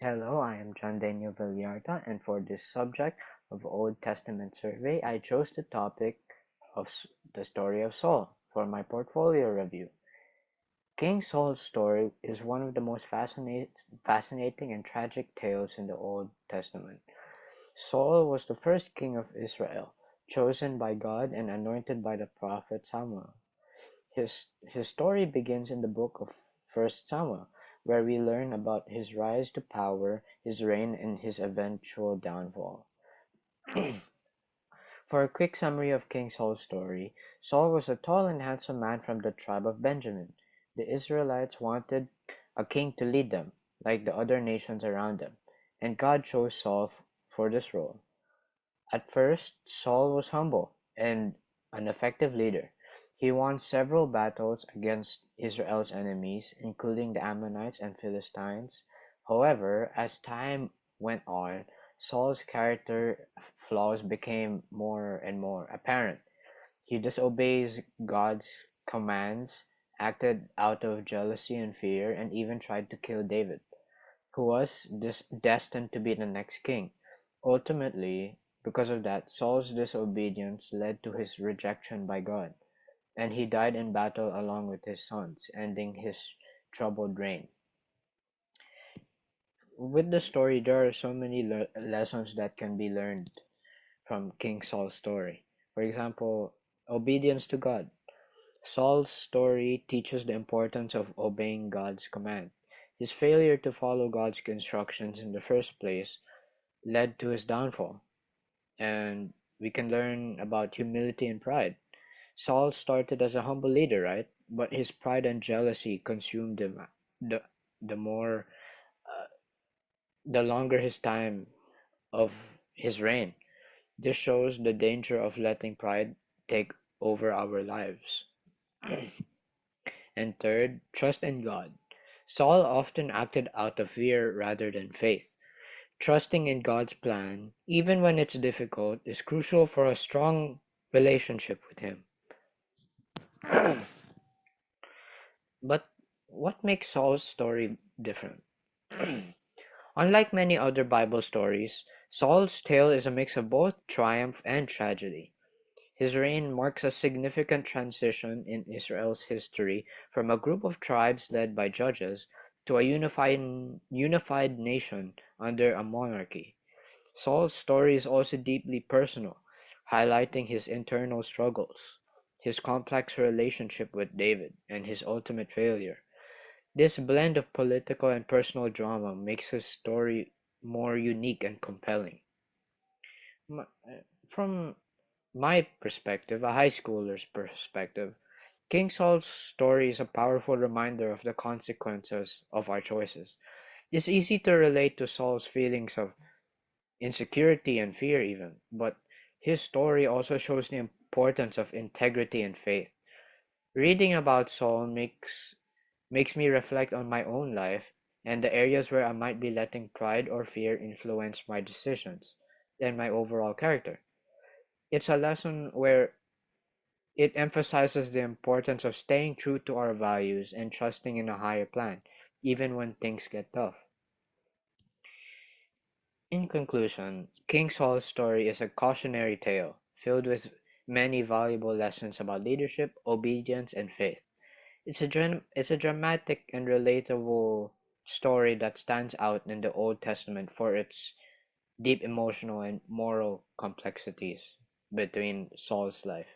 Hello, I am Daenielle Villarta, and for this subject of Old Testament survey, I chose the topic of the story of Saul for my portfolio review. King Saul's story is one of the most fascinating and tragic tales in the Old Testament. Saul was the first king of Israel, chosen by God and anointed by the prophet Samuel. His his story begins in the book of First Samuel, where we learn about his rise to power, his reign, and his eventual downfall. For a quick summary of King Saul's story, Saul was a tall and handsome man from the tribe of Benjamin. The Israelites wanted a king to lead them, like the other nations around them, and God chose Saul for this role. At first, Saul was humble and an effective leader. He won several battles against Israel's enemies, including the Ammonites and Philistines. However, as time went on, Saul's character flaws became more and more apparent. He disobeys God's commands, acted out of jealousy and fear, and even tried to kill David, who was destined to be the next king. Ultimately, because of that, Saul's disobedience led to his rejection by God, and he died in battle along with his sons, ending his troubled reign. With the story, there are so many lessons that can be learned from King Saul's story. For example, obedience to God. Saul's story teaches the importance of obeying God's command. His failure to follow God's instructions in the first place led to his downfall, and we can learn about humility and pride. Saul started as a humble leader, right? But his pride and jealousy consumed him. The the more uh, the longer his time of his reign. This shows the danger of letting pride take over our lives. And third, trust in God. Saul often acted out of fear rather than faith. Trusting in God's plan, even when it's difficult, is crucial for a strong relationship with Him. But what makes Saul's story different? Unlike many other Bible stories, Saul's tale is a mix of both triumph and tragedy. His reign marks a significant transition in Israel's history from a group of tribes led by judges to a unified nation under a monarchy. Saul's story is also deeply personal, highlighting his internal struggles, his complex relationship with David, and his ultimate failure. This blend of political and personal drama makes his story more unique and compelling. From my perspective, a high schooler's perspective, King Saul's story is a powerful reminder of the consequences of our choices. It's easy to relate to Saul's feelings of insecurity and fear even, but his story also shows the importance of integrity and faith. Reading about Saul makes me reflect on my own life and the areas where I might be letting pride or fear influence my decisions and my overall character. It's a lesson where it emphasizes the importance of staying true to our values and trusting in a higher plan, even when things get tough. In conclusion, King Saul's story is a cautionary tale filled with many valuable lessons about leadership, obedience, and faith. It's a dramatic and relatable story that stands out in the Old Testament for its deep emotional and moral complexities between Saul's life.